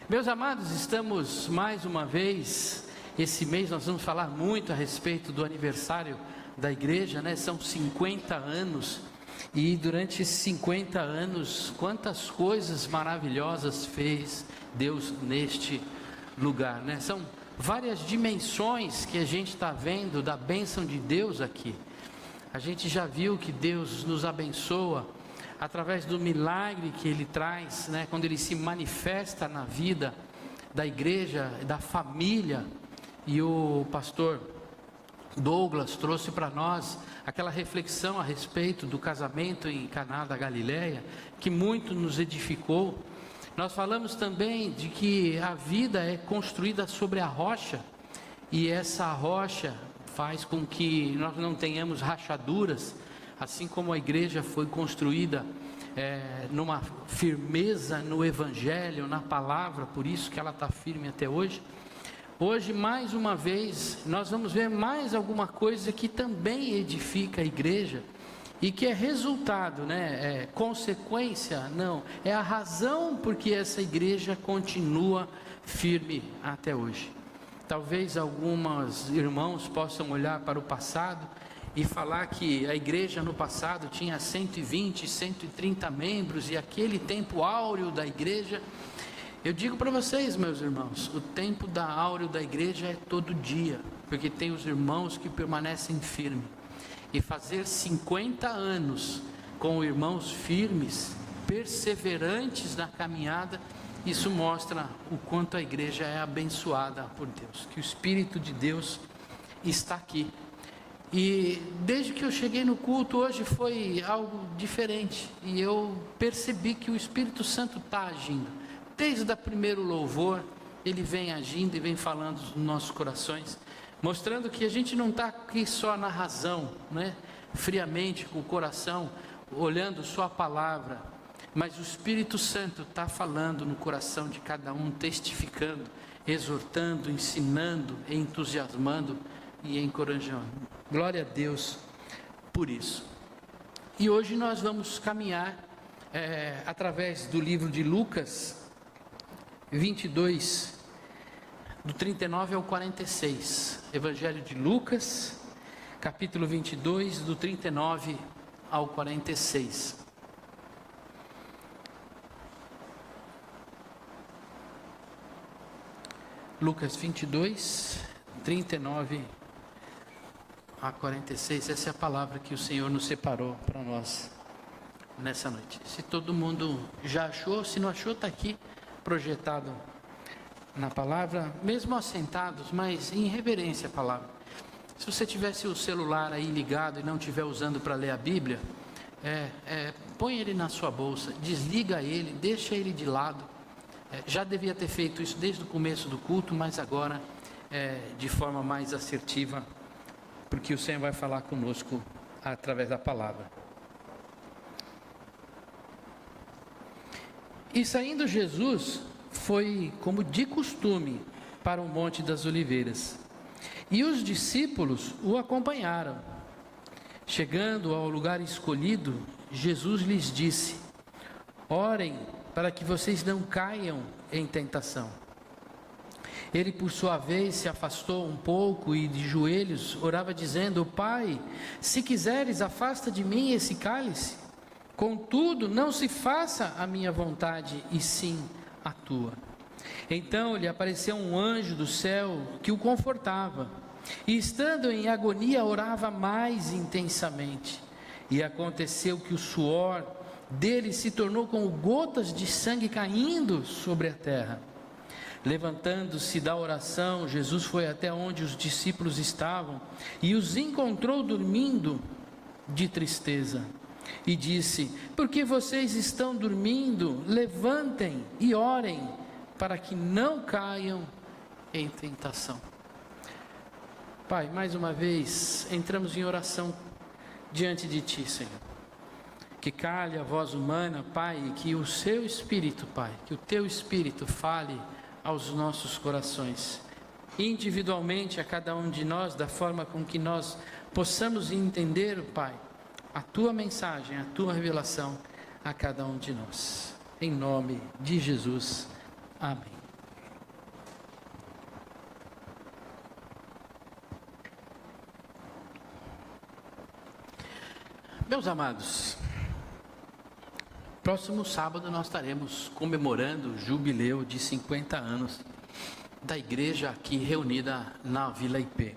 Meus amados, estamos mais uma vez, esse mês nós vamos falar muito a respeito do aniversário da igreja, né? São 50 anos, e durante esses 50 anos, quantas coisas maravilhosas fez Deus neste lugar, né? São várias dimensões que a gente está vendo da bênção de Deus aqui. A gente já viu que Deus nos abençoa através do milagre que Ele traz, né? Quando Ele se manifesta na vida da igreja, da família. E o pastor Douglas trouxe para nós aquela reflexão a respeito do casamento em Caná da Galileia, que muito nos edificou. Nós falamos também de que a vida é construída sobre a rocha, e essa rocha faz com que nós não tenhamos rachaduras, assim como a igreja foi construída numa firmeza no Evangelho, na palavra, por isso que ela está firme até hoje. Hoje, mais uma vez, nós vamos ver mais alguma coisa que também edifica a igreja, e que é resultado, né? Consequência, não, é a razão porque essa igreja continua firme até hoje. Talvez alguns irmãos possam olhar para o passado e falar que a igreja no passado tinha 120, 130 membros, e aquele tempo áureo da igreja. Eu digo para vocês, meus irmãos, o tempo áureo da igreja é todo dia, porque tem os irmãos que permanecem firmes. E fazer 50 anos com irmãos firmes, perseverantes na caminhada, isso mostra o quanto a igreja é abençoada por Deus, que o Espírito de Deus está aqui. E desde que eu cheguei no culto hoje foi algo diferente, e eu percebi que o Espírito Santo está agindo. Desde o primeiro louvor, ele vem agindo e vem falando nos nossos corações, mostrando que a gente não está aqui só na razão, né? Friamente, com o coração, olhando só a palavra, mas o Espírito Santo está falando no coração de cada um, testificando, exortando, ensinando, entusiasmando e encorajando. Glória a Deus por isso. E hoje nós vamos caminhar através do livro de Lucas 22, do 39 ao 46. Evangelho de Lucas, capítulo 22, do 39 ao 46. Lucas 22, 39 a 46, essa é a palavra que o Senhor nos separou para nós nessa noite. Se todo mundo já achou, se não achou, está aqui projetado na palavra, mesmo assentados, mas em reverência à palavra. Se você tivesse o celular aí ligado e não estiver usando para ler a Bíblia, põe ele na sua bolsa, desliga ele, deixa ele de lado. Já devia ter feito isso desde o começo do culto, mas agora de forma mais assertiva, porque o Senhor vai falar conosco através da palavra. E saindo Jesus, foi como de costume para o Monte das Oliveiras, e os discípulos o acompanharam. Chegando ao lugar escolhido, Jesus lhes disse: orem para que vocês não caiam em tentação. Ele, por sua vez, se afastou um pouco e de joelhos orava dizendo: Pai, se quiseres, afasta de mim esse cálice. Contudo, não se faça a minha vontade, e sim a tua. Então lhe apareceu um anjo do céu que o confortava, e estando em agonia orava mais intensamente. E aconteceu que o suor dele se tornou como gotas de sangue caindo sobre a terra. Levantando-se da oração, Jesus foi até onde os discípulos estavam e os encontrou dormindo de tristeza. E disse: por que vocês estão dormindo? Levantem e orem, para que não caiam em tentação. Pai, mais uma vez, entramos em oração diante de Ti, Senhor. Que cale a voz humana, Pai, e que o Seu Espírito, Pai, que o Teu Espírito fale aos nossos corações, individualmente a cada um de nós, da forma com que nós possamos entender, Pai, a Tua mensagem, a Tua revelação a cada um de nós. Em nome de Jesus. Amém. Meus amados, próximo sábado nós estaremos comemorando o jubileu de 50 anos da igreja aqui reunida na Vila IP.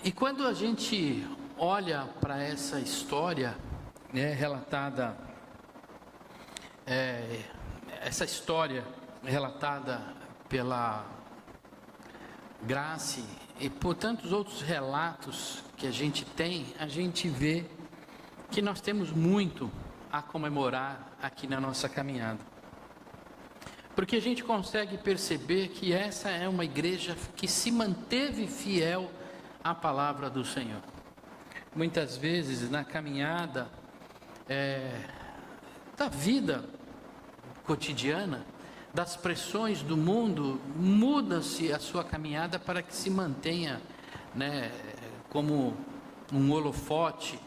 E quando a gente olha para essa história, relatada, essa história relatada pela Grace e por tantos outros relatos que a gente tem, a gente vê que nós temos muito a comemorar aqui na nossa caminhada. Porque a gente consegue perceber que essa é uma igreja que se manteve fiel à palavra do Senhor. Muitas vezes na caminhada da vida cotidiana, das pressões do mundo, muda-se a sua caminhada para que se mantenha, como um holofote,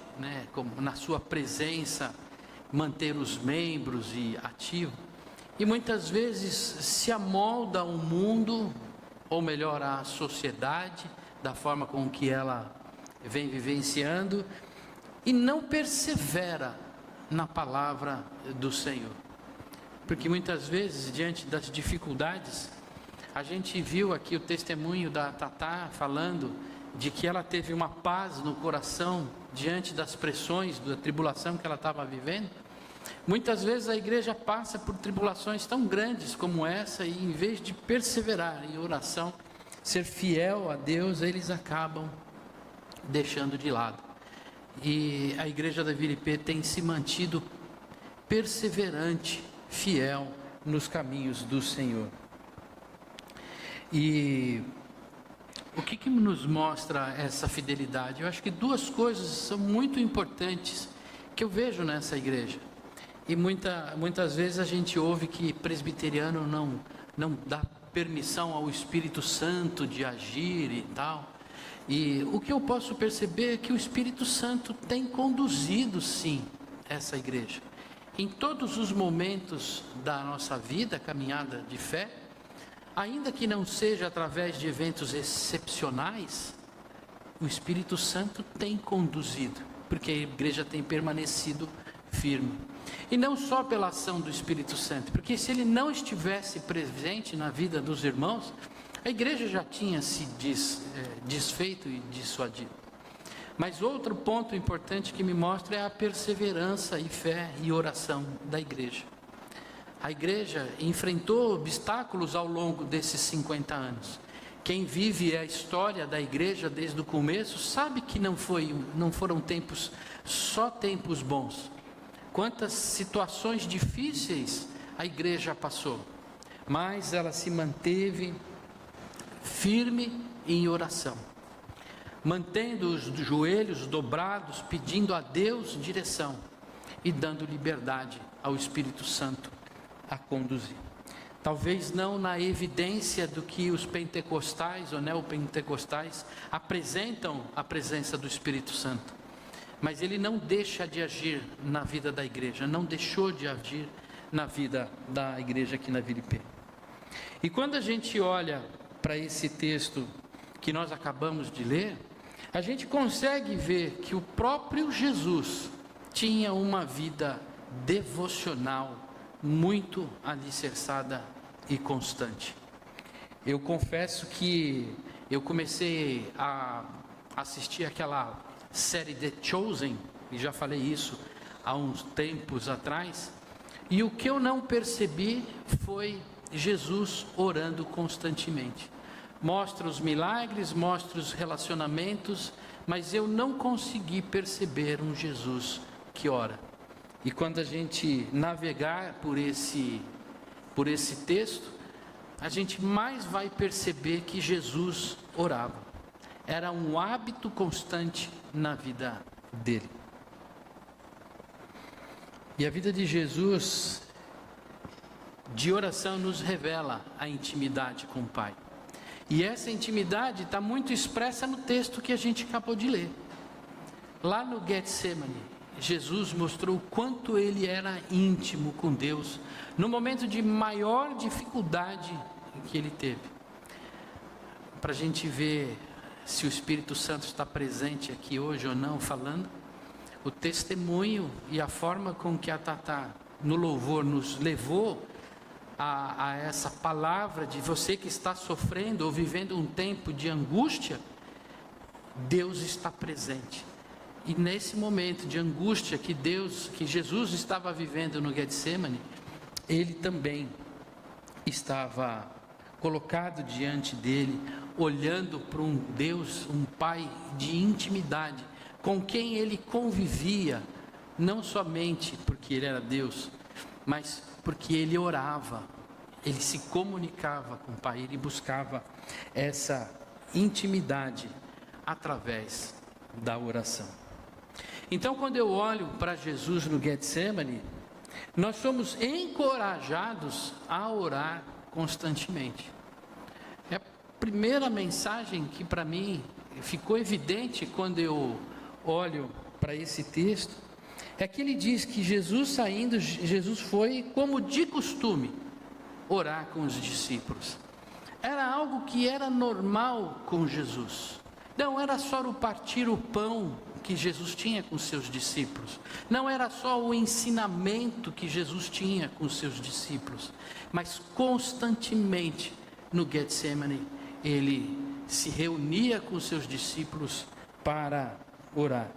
como na sua presença, manter os membros e ativo. E muitas vezes se amolda ao mundo, ou melhor, à sociedade, da forma com que ela vem vivenciando, e não persevera na palavra do Senhor. Porque muitas vezes, diante das dificuldades, a gente viu aqui o testemunho da Tatá falando de que ela teve uma paz no coração diante das pressões, da tribulação que ela estava vivendo. Muitas vezes a igreja passa por tribulações tão grandes como essa, e em vez de perseverar em oração, ser fiel a Deus, eles acabam deixando de lado. E a igreja da Vila IP tem se mantido perseverante, fiel nos caminhos do Senhor. E o que nos mostra essa fidelidade? Eu acho que duas coisas são muito importantes que eu vejo nessa igreja. E muitas vezes a gente ouve que presbiteriano não dá permissão ao Espírito Santo de agir e tal. E o que eu posso perceber é que o Espírito Santo tem conduzido sim essa igreja. Em todos os momentos da nossa vida, caminhada de fé, ainda que não seja através de eventos excepcionais, o Espírito Santo tem conduzido, porque a igreja tem permanecido firme. E não só pela ação do Espírito Santo, porque se ele não estivesse presente na vida dos irmãos, a igreja já tinha se desfeito e dissuadido. Mas outro ponto importante que me mostra é a perseverança e fé e oração da igreja. A igreja enfrentou obstáculos ao longo desses 50 anos. Quem vive a história da igreja desde o começo sabe que não foram só tempos bons. Quantas situações difíceis a igreja passou, mas ela se manteve firme em oração, mantendo os joelhos dobrados, pedindo a Deus direção e dando liberdade ao Espírito Santo a conduzir. Talvez não na evidência do que os pentecostais ou neopentecostais apresentam a presença do Espírito Santo, mas ele não deixa de agir na vida da igreja, não deixou de agir na vida da igreja aqui na Vila IP. E quando a gente olha para esse texto que nós acabamos de ler, a gente consegue ver que o próprio Jesus tinha uma vida devocional muito alicerçada e constante. Eu confesso que eu comecei a assistir aquela série The Chosen, e já falei isso há uns tempos atrás, e o que eu não percebi foi Jesus orando constantemente. Mostra os milagres, mostra os relacionamentos, mas eu não consegui perceber um Jesus que ora. E quando a gente navegar por esse texto, a gente mais vai perceber que Jesus orava. Era um hábito constante na vida dele. E a vida de Jesus, de oração, nos revela a intimidade com o Pai. E essa intimidade está muito expressa no texto que a gente acabou de ler. Lá no Getsemane, Jesus mostrou o quanto ele era íntimo com Deus, no momento de maior dificuldade que ele teve. Para a gente ver se o Espírito Santo está presente aqui hoje ou não falando, o testemunho e a forma com que a Tatá no louvor nos levou a essa palavra de você que está sofrendo ou vivendo um tempo de angústia, Deus está presente. E nesse momento de angústia que Jesus estava vivendo no Getsemane, ele também estava colocado diante dele, olhando para um Deus, um Pai de intimidade, com quem ele convivia, não somente porque ele era Deus, mas porque ele orava, ele se comunicava com o Pai, ele buscava essa intimidade através da oração. Então, quando eu olho para Jesus no Getsemane, nós somos encorajados a orar constantemente. É a primeira mensagem que para mim ficou evidente quando eu olho para esse texto, é que ele diz que Jesus foi, como de costume, orar com os discípulos. Era algo que era normal com Jesus. Não era só o partir o pão que Jesus tinha com seus discípulos. Não era só o ensinamento que Jesus tinha com seus discípulos. Mas constantemente no Getsemane, ele se reunia com seus discípulos para orar.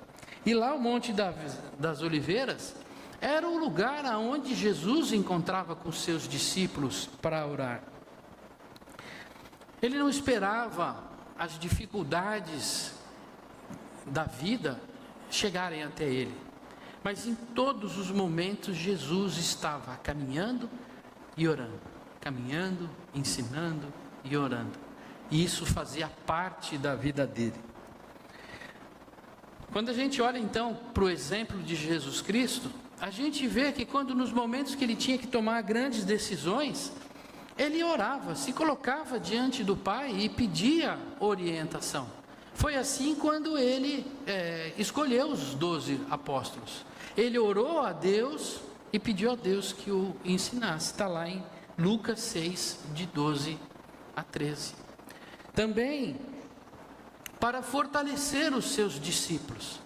E lá o Monte das Oliveiras era o lugar onde Jesus encontrava com seus discípulos para orar. Ele não esperava as dificuldades da vida chegarem até ele, mas em todos os momentos Jesus estava caminhando e orando, caminhando, ensinando e orando, e isso fazia parte da vida dele. Quando a gente olha então para o exemplo de Jesus Cristo, a gente vê que quando nos momentos que ele tinha que tomar grandes decisões, ele orava, se colocava diante do Pai e pedia orientação. Foi assim quando ele escolheu os 12 apóstolos. Ele orou a Deus e pediu a Deus que o ensinasse. Está lá em Lucas 6, de 12 a 13. Também para fortalecer os seus discípulos.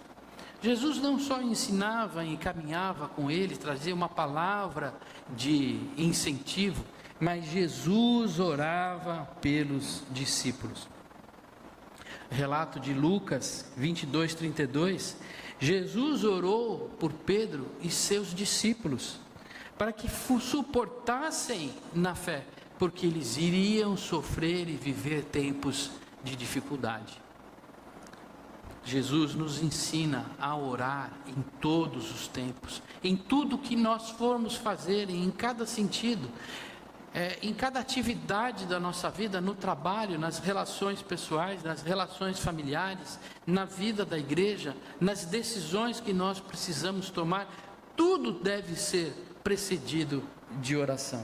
Jesus não só ensinava e caminhava com eles, trazia uma palavra de incentivo, mas Jesus orava pelos discípulos. Relato de Lucas 22, 32, Jesus orou por Pedro e seus discípulos, para que suportassem na fé, porque eles iriam sofrer e viver tempos de dificuldade. Jesus nos ensina a orar em todos os tempos, em tudo que nós formos fazer, em cada sentido, em cada atividade da nossa vida, no trabalho, nas relações pessoais, nas relações familiares, na vida da igreja, nas decisões que nós precisamos tomar, tudo deve ser precedido de oração.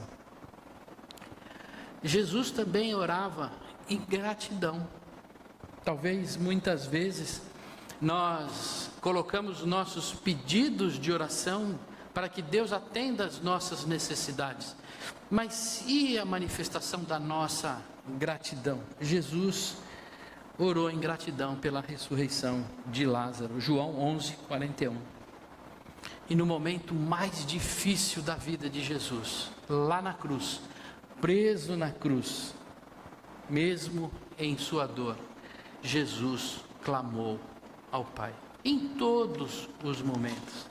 Jesus também orava em gratidão. Talvez muitas vezes nós colocamos nossos pedidos de oração para que Deus atenda às nossas necessidades. Mas e a manifestação da nossa gratidão? Jesus orou em gratidão pela ressurreição de Lázaro, João 11, 41. E no momento mais difícil da vida de Jesus, lá na cruz, preso na cruz, mesmo em sua dor, Jesus clamou ao Pai, em todos os momentos.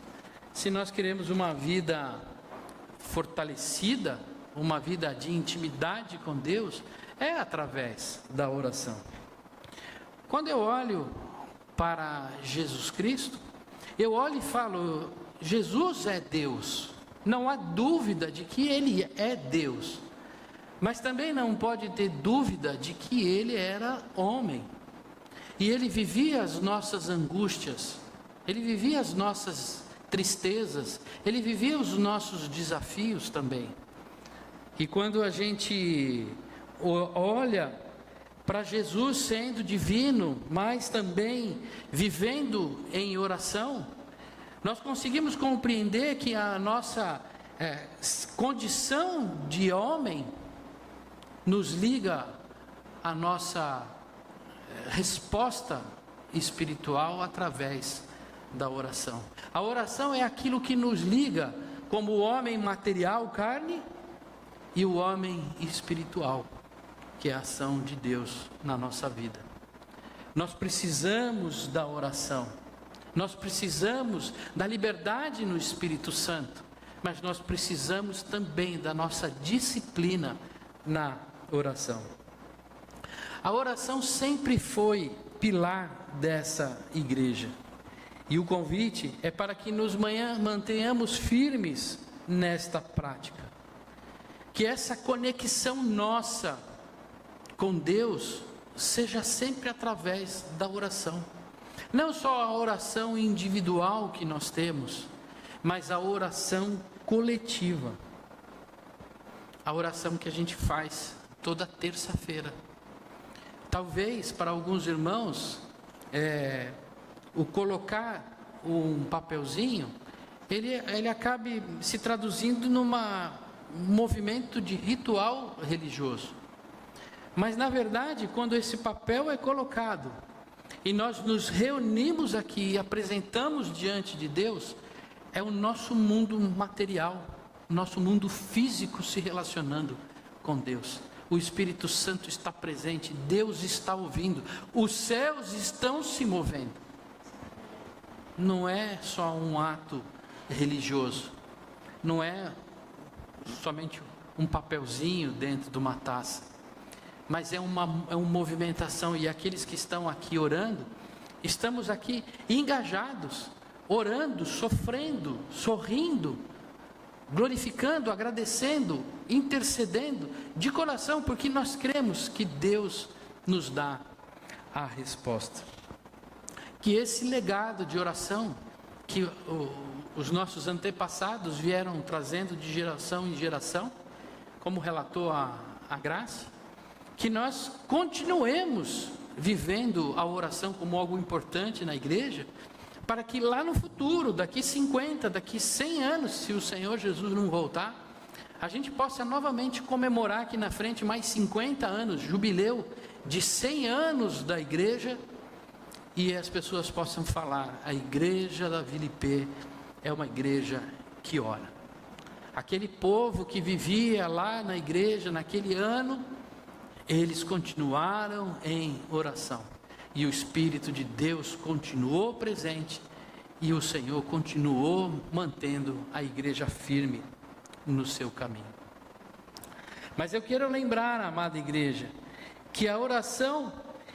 Se nós queremos uma vida fortalecida, uma vida de intimidade com Deus, é através da oração. Quando eu olho para Jesus Cristo, eu olho e falo, Jesus é Deus, não há dúvida de que Ele é Deus, mas também não pode ter dúvida de que Ele era homem, e Ele vivia as nossas angústias, Ele vivia as nossas tristezas, Ele vivia os nossos desafios também. E quando a gente olha para Jesus sendo divino, mas também vivendo em oração, nós conseguimos compreender que a nossa condição de homem nos liga à nossa resposta espiritual através da oração. A oração é aquilo que nos liga como o homem material, carne, e o homem espiritual, que é a ação de Deus na nossa vida. Nós precisamos da oração, nós precisamos da liberdade no Espírito Santo, mas nós precisamos também da nossa disciplina na oração. A oração sempre foi pilar dessa igreja, e o convite é para que nos mantenhamos firmes nesta prática, que essa conexão nossa com Deus seja sempre através da oração. Não só a oração individual que nós temos, mas a oração coletiva. A oração que a gente faz toda terça-feira. Talvez para alguns irmãos, o colocar um papelzinho, ele acabe se traduzindo num movimento de ritual religioso. Mas na verdade, quando esse papel é colocado e nós nos reunimos aqui e apresentamos diante de Deus, é o nosso mundo material, nosso mundo físico se relacionando com Deus. O Espírito Santo está presente, Deus está ouvindo, os céus estão se movendo. Não é só um ato religioso, não é somente um papelzinho dentro de uma taça, mas é uma movimentação, e aqueles que estão aqui orando, estamos aqui engajados, orando, sofrendo, sorrindo, glorificando, agradecendo, intercedendo, de coração, porque nós cremos que Deus nos dá a resposta. Que esse legado de oração, que os nossos antepassados vieram trazendo de geração em geração, como relatou a Graça, que nós continuemos vivendo a oração como algo importante na igreja, para que lá no futuro, daqui 50, daqui 100 anos, se o Senhor Jesus não voltar, a gente possa novamente comemorar aqui na frente mais 50 anos, jubileu de 100 anos da igreja, e as pessoas possam falar: a igreja da Vila IP é uma igreja que ora. Aquele povo que vivia lá na igreja naquele ano, eles continuaram em oração, e o Espírito de Deus continuou presente, e o Senhor continuou mantendo a igreja firme no seu caminho. Mas eu quero lembrar, amada igreja, que a oração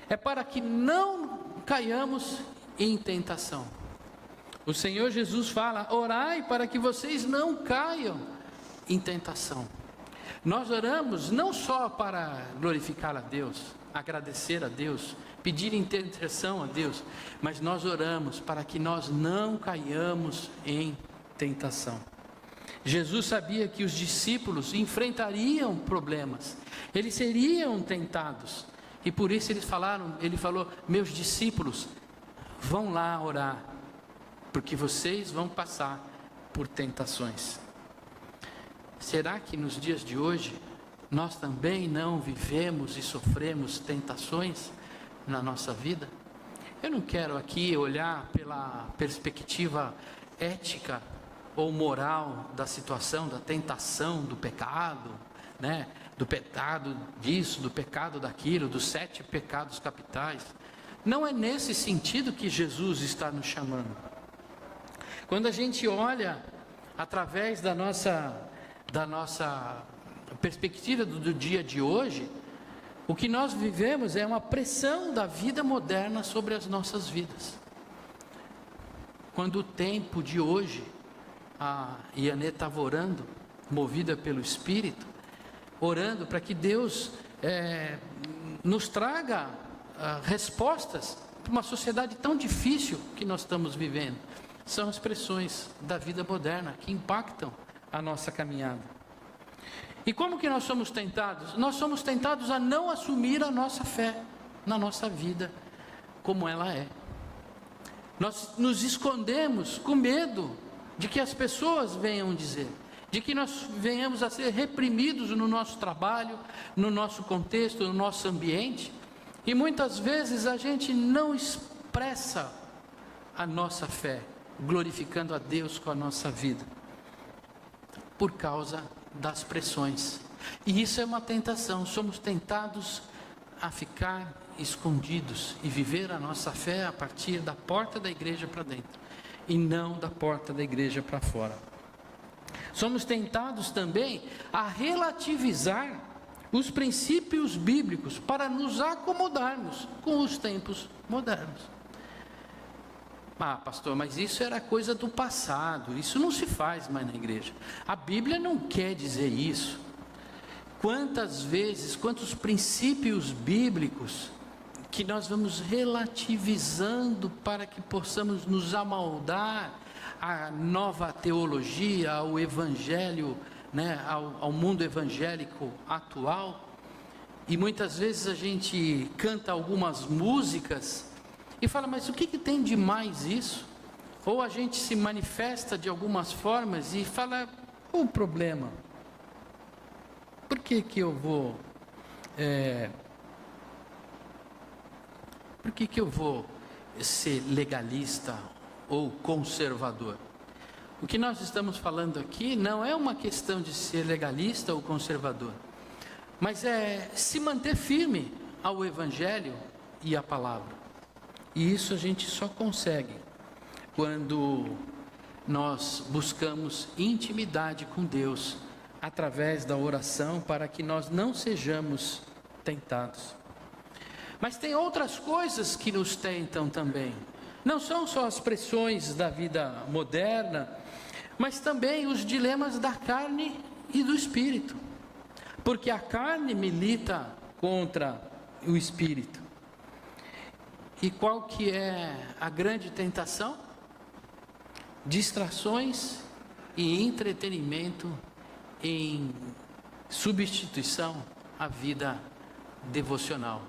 é para que não caiamos em tentação. O Senhor Jesus fala: orai para que vocês não caiam em tentação. Nós oramos não só para glorificar a Deus, agradecer a Deus, pedir intercessão a Deus, mas nós oramos para que nós não caiamos em tentação. Jesus sabia que os discípulos enfrentariam problemas, eles seriam tentados, e por isso ele falou: meus discípulos, vão lá orar, porque vocês vão passar por tentações. Será que nos dias de hoje, nós também não vivemos e sofremos tentações na nossa vida? Eu não quero aqui olhar pela perspectiva ética ou moral da situação, da tentação, do pecado, né? Do pecado disso, do pecado daquilo, dos 7 pecados capitais. Não é nesse sentido que Jesus está nos chamando. Quando a gente olha através da nossa perspectiva do dia de hoje, o que nós vivemos é uma pressão da vida moderna sobre as nossas vidas. Quando o tempo de hoje, a Ianê estava orando, movida pelo Espírito, orando para que Deus nos traga respostas para uma sociedade tão difícil que nós estamos vivendo. São as pressões da vida moderna que impactam a nossa caminhada. E como que nós somos tentados? Nós somos tentados a não assumir a nossa fé na nossa vida como ela é. Nós nos escondemos com medo de que as pessoas venham dizer, de que nós venhamos a ser reprimidos no nosso trabalho, no nosso contexto, no nosso ambiente, e muitas vezes a gente não expressa a nossa fé. glorificando a Deus com a nossa vida, por causa das pressões. E isso é uma tentação, somos tentados a ficar escondidos e viver a nossa fé a partir da porta da igreja para dentro, e não da porta da igreja para fora. Somos tentados também a relativizar os princípios bíblicos para nos acomodarmos com os tempos modernos. Ah, pastor, mas isso era coisa do passado, isso não se faz mais na igreja. A Bíblia não quer dizer isso. Quantas vezes, quantos princípios bíblicos que nós vamos relativizando para que possamos nos amoldar à nova teologia, ao evangelho, né, ao mundo evangélico atual. E muitas vezes a gente canta algumas músicas e fala, mas o que tem de mais isso? Ou a gente se manifesta de algumas formas e fala, qual o problema? Por que eu vou ser legalista ou conservador? O que nós estamos falando aqui não é uma questão de ser legalista ou conservador, mas é se manter firme ao evangelho e à palavra. E isso a gente só consegue quando nós buscamos intimidade com Deus através da oração, para que nós não sejamos tentados. Mas tem outras coisas que nos tentam também. Não são só as pressões da vida moderna, mas também os dilemas da carne e do espírito. Porque a carne milita contra o espírito. E qual que é a grande tentação? Distrações e entretenimento em substituição à vida devocional.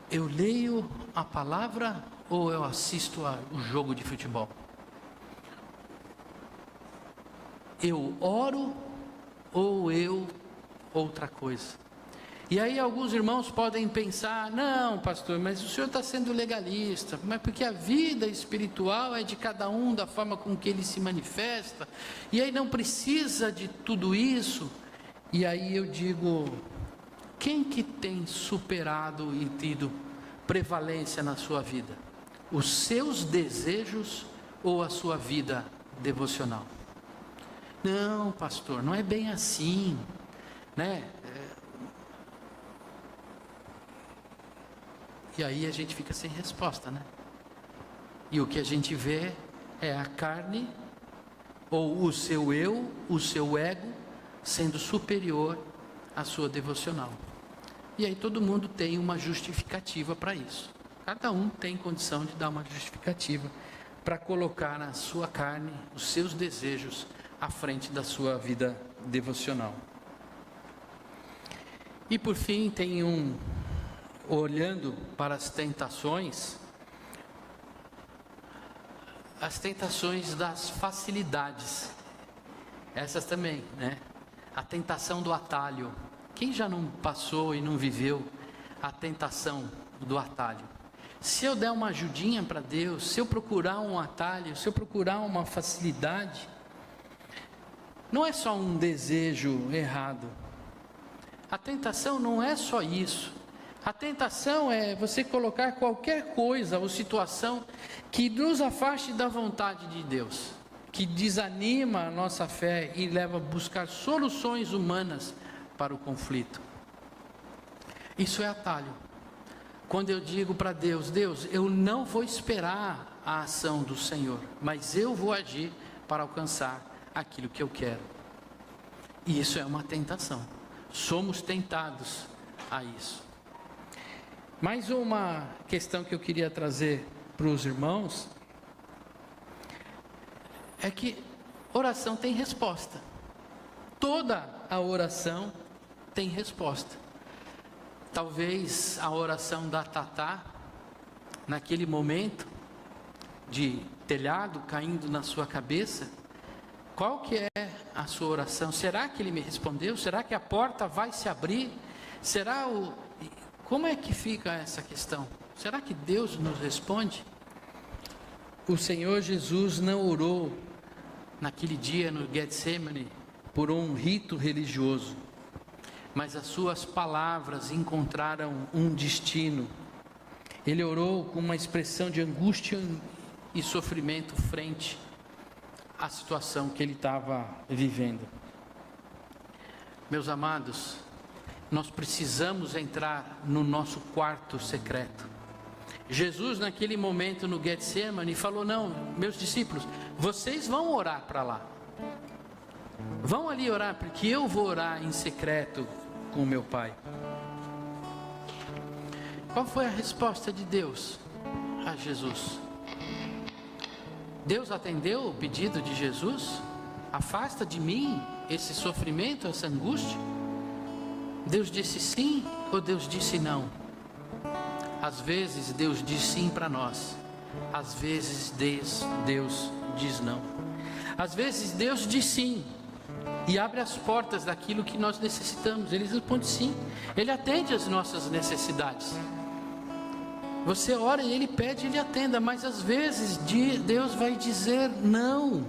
Eu leio a palavra ou eu assisto o jogo de futebol? Eu oro ou eu outra coisa? E aí alguns irmãos podem pensar, não pastor, mas o senhor está sendo legalista, mas porque a vida espiritual é de cada um, da forma com que ele se manifesta, e aí não precisa de tudo isso. E aí eu digo, quem que tem superado e tido prevalência na sua vida? Os seus desejos ou a sua vida devocional? Não pastor, não é bem assim, né? E aí a gente fica sem resposta, né? E o que a gente vê é a carne, ou o seu eu, o seu ego, sendo superior à sua devocional. E aí todo mundo tem uma justificativa para isso. Cada um tem condição de dar uma justificativa para colocar na sua carne os seus desejos à frente da sua vida devocional. E por fim tem olhando para as tentações das facilidades, essas também, né? A tentação do atalho. Quem já não passou e não viveu a tentação do atalho? Se eu der uma ajudinha para Deus, se eu procurar um atalho, se eu procurar uma facilidade, não é só um desejo errado. A tentação não é só isso. A tentação é você colocar qualquer coisa ou situação que nos afaste da vontade de Deus, que desanima a nossa fé e leva a buscar soluções humanas para o conflito. Isso é atalho. Quando eu digo para Deus, Deus, eu não vou esperar a ação do Senhor, mas eu vou agir para alcançar aquilo que eu quero. E isso é uma tentação. Somos tentados a isso. Mais uma questão que eu queria trazer para os irmãos é que oração tem resposta. Toda a oração tem resposta. Talvez a oração da Tatá, naquele momento de telhado caindo na sua cabeça, qual que é a sua oração? Será que ele me respondeu? Será que a porta vai se abrir? Como é que fica essa questão? Será que Deus nos responde? o Senhor Jesus não orou naquele dia no Getsemane por um rito religioso, mas as suas palavras encontraram um destino. Ele orou com uma expressão de angústia e sofrimento frente à situação que ele estava vivendo. Meus amados, nós precisamos entrar no nosso quarto secreto. Jesus, naquele momento no Getsemane, falou: não, meus discípulos, vocês vão orar para lá. Vão ali orar, porque eu vou orar em secreto com o meu Pai. Qual foi a resposta de Deus a Jesus? Deus atendeu o pedido de Jesus? Afasta de mim esse sofrimento, essa angústia? Deus disse sim ou Deus disse não? Às vezes Deus diz sim para nós, às vezes Deus diz não. Às vezes Deus diz sim e abre as portas daquilo que nós necessitamos. Ele responde sim, Ele atende às nossas necessidades. Você ora e Ele pede, Ele atenda, mas às vezes Deus vai dizer não.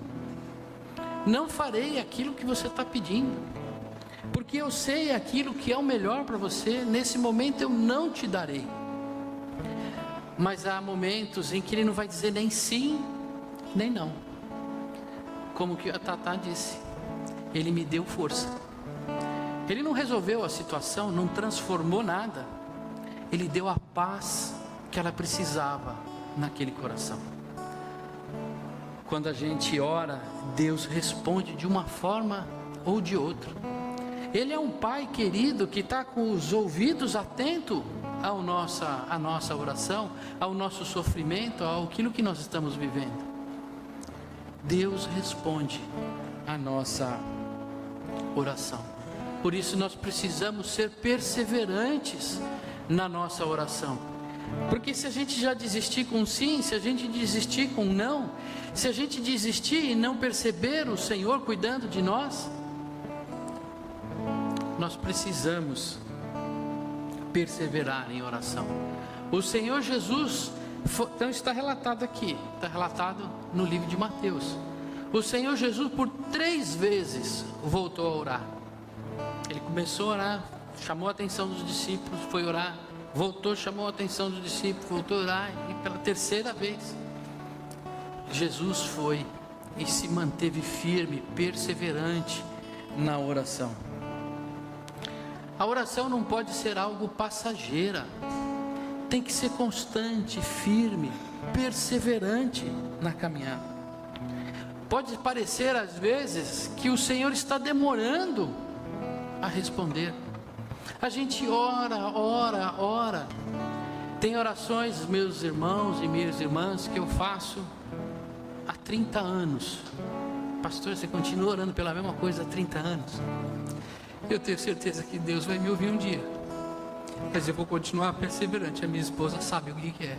Não farei aquilo que você está pedindo, porque eu sei aquilo que é o melhor para você. Nesse momento eu não te darei. Mas há momentos em que Ele não vai dizer nem sim, nem não. Como que a Tatá disse, Ele me deu força. Ele não resolveu a situação, não transformou nada. Ele deu a paz que ela precisava naquele coração. Quando a gente ora, Deus responde de uma forma ou de outra. Ele é um Pai querido que está com os ouvidos atentos à nossa oração, ao nosso sofrimento, àquilo que nós estamos vivendo. Deus responde a nossa oração. Por isso nós precisamos ser perseverantes na nossa oração. Porque se a gente já desistir com sim, se a gente desistir com não, se a gente desistir e não perceber o Senhor cuidando de nós, nós precisamos perseverar em oração. O Senhor Jesus, então está relatado aqui, está relatado no livro de Mateus. O Senhor Jesus por 3 vezes voltou a orar. Ele começou a orar, chamou a atenção dos discípulos, foi orar, voltou, chamou a atenção dos discípulos, voltou a orar, e pela 3ª vez, Jesus foi e se manteve firme, perseverante na oração. A oração não pode ser algo passageira, tem que ser constante, firme, perseverante na caminhada. Pode parecer às vezes que o Senhor está demorando a responder. A gente ora. Tem orações, meus irmãos e minhas irmãs, que eu faço há 30 anos. Pastor, você continua orando pela mesma coisa há 30 anos? Eu tenho certeza que Deus vai me ouvir um dia, mas eu vou continuar perseverante. A minha esposa sabe o que é.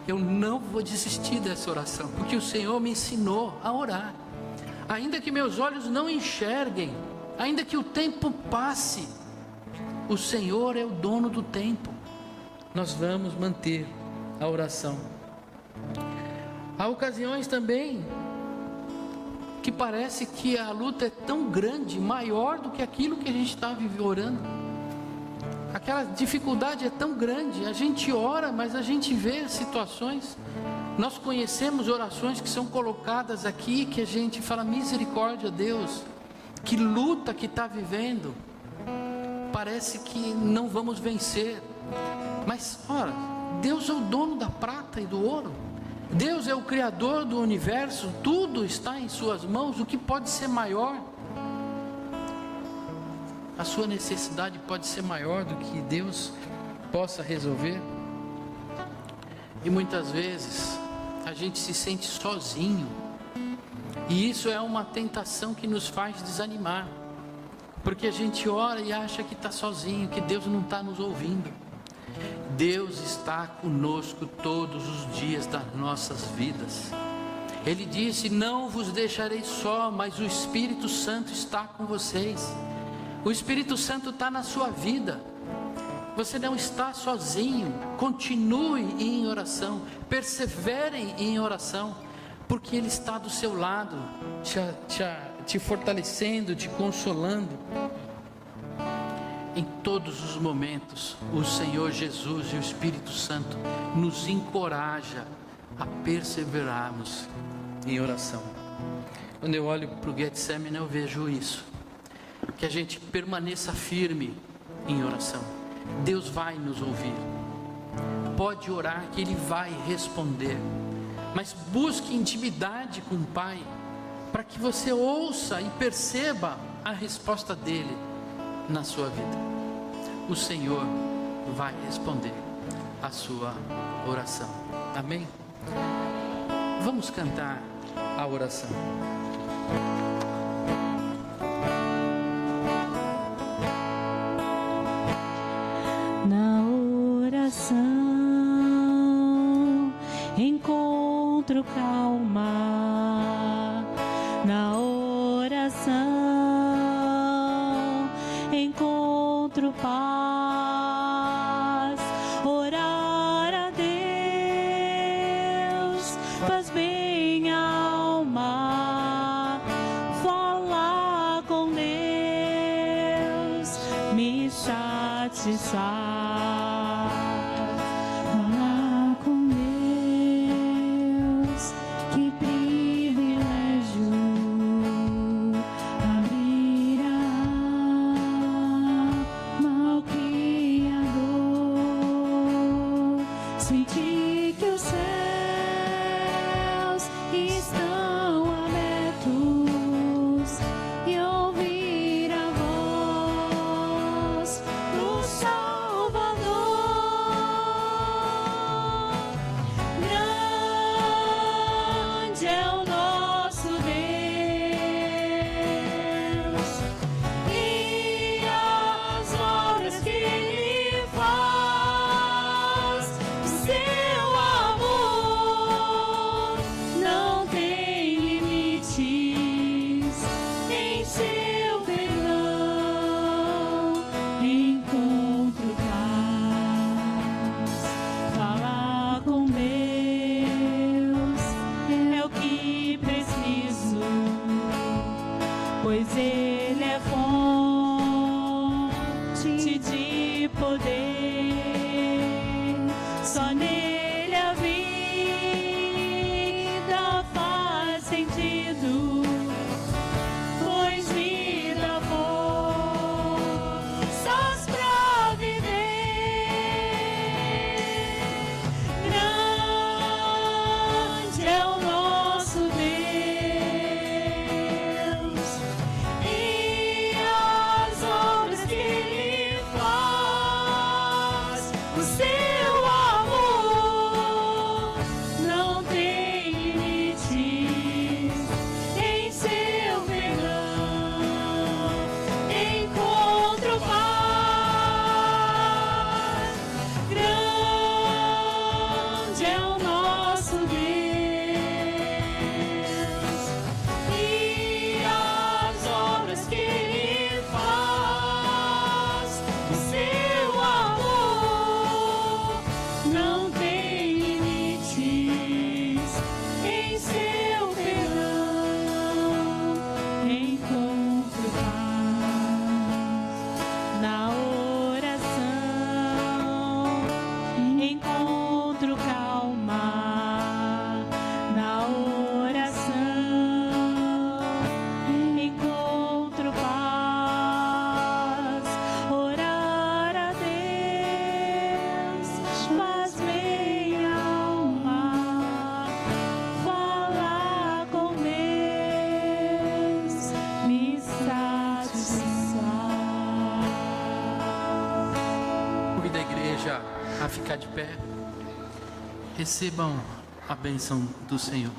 Eu não vou desistir dessa oração, porque o Senhor me ensinou a orar. Ainda que meus olhos não enxerguem, ainda que o tempo passe, o Senhor é o dono do tempo. Nós vamos manter a oração. Há ocasiões também que parece que a luta é tão grande, maior do que aquilo que a gente está orando. Aquela dificuldade é tão grande, a gente ora, mas a gente vê situações. Nós conhecemos orações que são colocadas aqui, que a gente fala: misericórdia, Deus, que luta que está vivendo. Parece que não vamos vencer, mas ora, Deus é o dono da prata e do ouro. Deus é o Criador do universo, tudo está em suas mãos. O que pode ser maior? A sua necessidade pode ser maior do que Deus possa resolver? E muitas vezes a gente se sente sozinho, e isso é uma tentação que nos faz desanimar, porque a gente ora e acha que está sozinho, que Deus não está nos ouvindo. Deus está conosco todos os dias das nossas vidas. Ele disse: não vos deixarei só, mas o Espírito Santo está com vocês. O Espírito Santo está na sua vida. Você não está sozinho. Continue em oração, perseverem em oração, porque Ele está do seu lado, te fortalecendo, te consolando. Em todos os momentos, o Senhor Jesus e o Espírito Santo nos encoraja a perseverarmos em oração. Quando eu olho para o Getsemane, eu vejo isso, que a gente permaneça firme em oração. Deus vai nos ouvir. Pode orar que Ele vai responder, mas busque intimidade com o Pai, para que você ouça e perceba a resposta dEle na sua vida. O Senhor vai responder a sua oração. Amém? Vamos cantar a oração. Na oração encontro calma. Na oração encontro paz. Orar a Deus faz bem à alma. Falar com Deus me satisfaz. Falar com Deus, que privilégio. Abrir a alma ao Criador. Sentir que os céus estão abertos e ouvir a voz do Salvador. Grande é o nosso Deus e as obras que Ele faz. O seu amor não tem limites. Em seu perdão encontro paz. Falar com Deus é o que preciso, pois Ele é fonte de poder. Só nele a vida faz sentido, pois me dá forças pra viver. Grande é o nosso Deus e as obras que Ele faz. O seu amor não tem limites. Em seu perdão encontro paz. Grande é o nosso Deus e as obras que Ele faz. O seu amor não tem limites. Em seu perdão encontro paz. Na oração encontro calma. Na oração encontro paz. Orar a Deus faz bem à alma. Falar com Deus me satisfaz. Convido a igreja a ficar de pé. Recebam a bênção do Senhor.